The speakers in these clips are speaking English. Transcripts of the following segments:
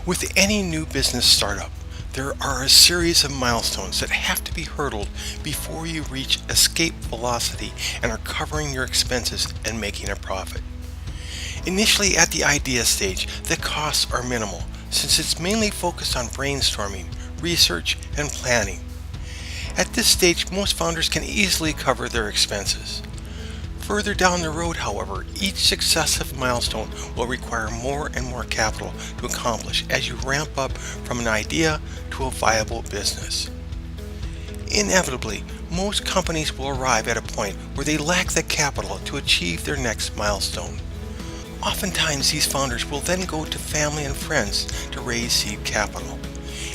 With any new business startup, there are a series of milestones that have to be hurdled before you reach escape velocity and are covering your expenses and making a profit. Initially at the idea stage, the costs are minimal since it's mainly focused on brainstorming, research, and planning. At this stage, most founders can easily cover their expenses. Further down the road, however, each successive milestone will require more and more capital to accomplish as you ramp up from an idea to a viable business. Inevitably, most companies will arrive at a point where they lack the capital to achieve their next milestone. Oftentimes, these founders will then go to family and friends to raise seed capital.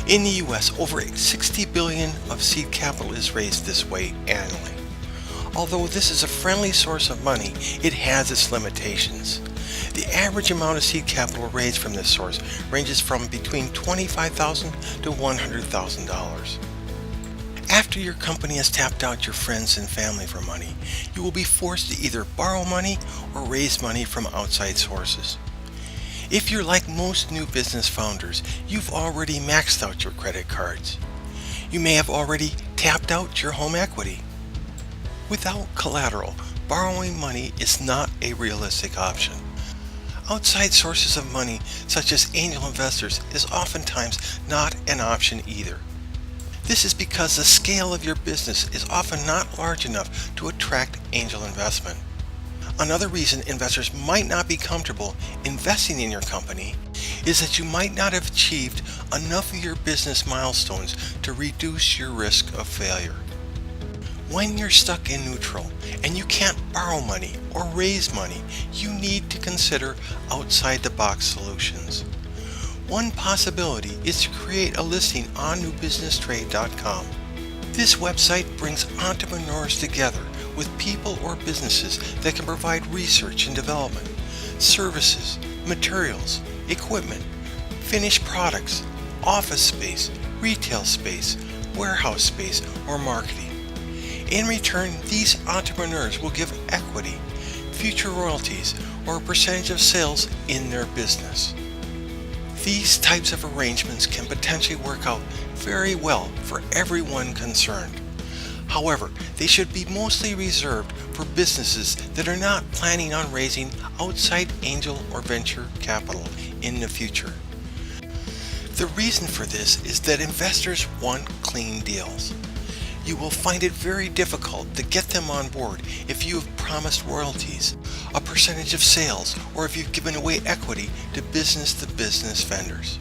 In the US, over $60 billion of seed capital is raised this way annually. Although this is a friendly source of money, it has its limitations. The average amount of seed capital raised from this source ranges from between $25,000 to $100,000. After your company has tapped out your friends and family for money, you will be forced to either borrow money or raise money from outside sources. If you're like most new business founders, you've already maxed out your credit cards. You may have already tapped out your home equity. Without collateral, borrowing money is not a realistic option. Outside sources of money, such as angel investors, is oftentimes not an option either. This is because the scale of your business is often not large enough to attract angel investment. Another reason investors might not be comfortable investing in your company is that you might not have achieved enough of your business milestones to reduce your risk of failure. When you're stuck in neutral and you can't borrow money or raise money, you need to consider outside-the-box solutions. One possibility is to create a listing on newbusinesstrade.com. This website brings entrepreneurs together with people or businesses that can provide research and development, services, materials, equipment, finished products, office space, retail space, warehouse space, or marketing. In return, these entrepreneurs will give equity, future royalties, or a percentage of sales in their business. These types of arrangements can potentially work out very well for everyone concerned. However, they should be mostly reserved for businesses that are not planning on raising outside angel or venture capital in the future. The reason for this is that investors want clean deals. You will find it very difficult to get them on board if you have promised royalties, a percentage of sales, or if you've given away equity to business vendors.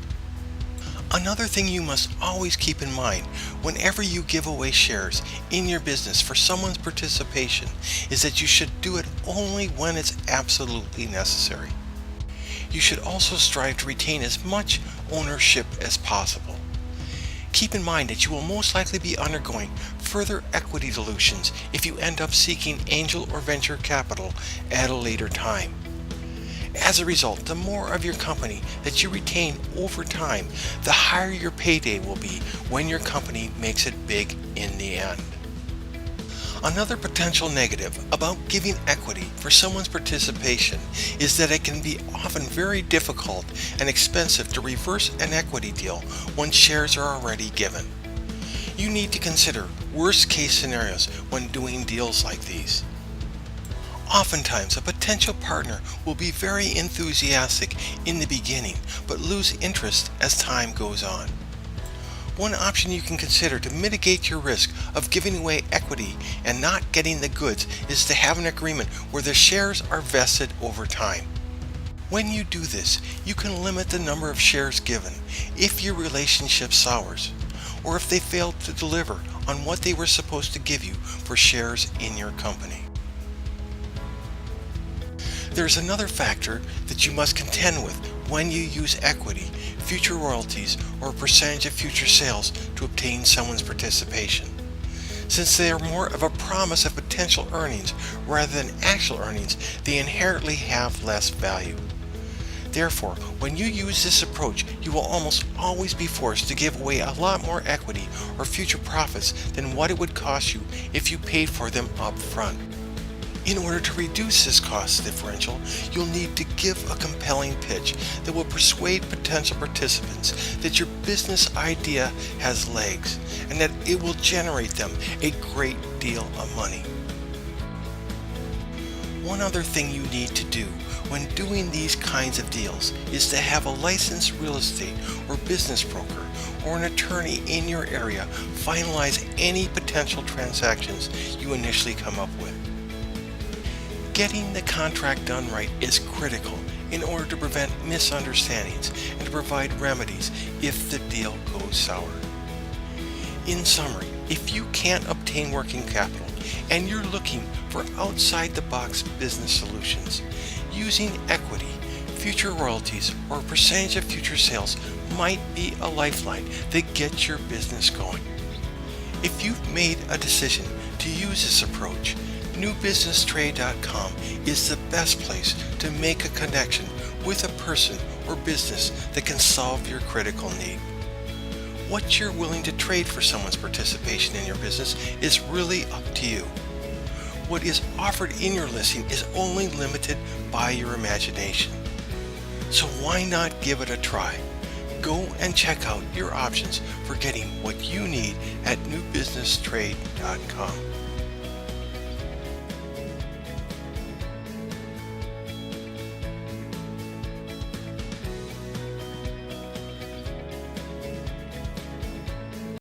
Another thing you must always keep in mind whenever you give away shares in your business for someone's participation is that you should do it only when it's absolutely necessary. You should also strive to retain as much ownership as possible. Keep in mind that you will most likely be undergoing further equity dilutions if you end up seeking angel or venture capital at a later time. As a result, the more of your company that you retain over time, the higher your payday will be when your company makes it big in the end. Another potential negative about giving equity for someone's participation is that it can be often very difficult and expensive to reverse an equity deal when shares are already given. You need to consider worst case scenarios when doing deals like these. Oftentimes, a potential partner will be very enthusiastic in the beginning but lose interest as time goes on. One option you can consider to mitigate your risk of giving away equity and not getting the goods is to have an agreement where the shares are vested over time. When you do this, you can limit the number of shares given if your relationship sours, or if they fail to deliver on what they were supposed to give you for shares in your company. There's another factor that you must contend with when you use equity, future royalties, or a percentage of future sales to obtain someone's participation. Since they are more of a promise of potential earnings rather than actual earnings, they inherently have less value. Therefore, when you use this approach, you will almost always be forced to give away a lot more equity or future profits than what it would cost you if you paid for them up front. In order to reduce this cost differential, you'll need to give a compelling pitch that will persuade potential participants that your business idea has legs and that it will generate them a great deal of money. One other thing you need to do when doing these kinds of deals is to have a licensed real estate or business broker or an attorney in your area finalize any potential transactions you initially come up with. Getting the contract done right is critical in order to prevent misunderstandings and to provide remedies if the deal goes sour. In summary, if you can't obtain working capital and you're looking for outside-the-box business solutions, using equity, future royalties, or a percentage of future sales might be a lifeline that gets your business going. If you've made a decision to use this approach, newbusinesstrade.com is the best place to make a connection with a person or business that can solve your critical need. What you're willing to trade for someone's participation in your business is really up to you. What is offered in your listing is only limited by your imagination. So why not give it a try? Go and check out your options for getting what you need at newbusinesstrade.com.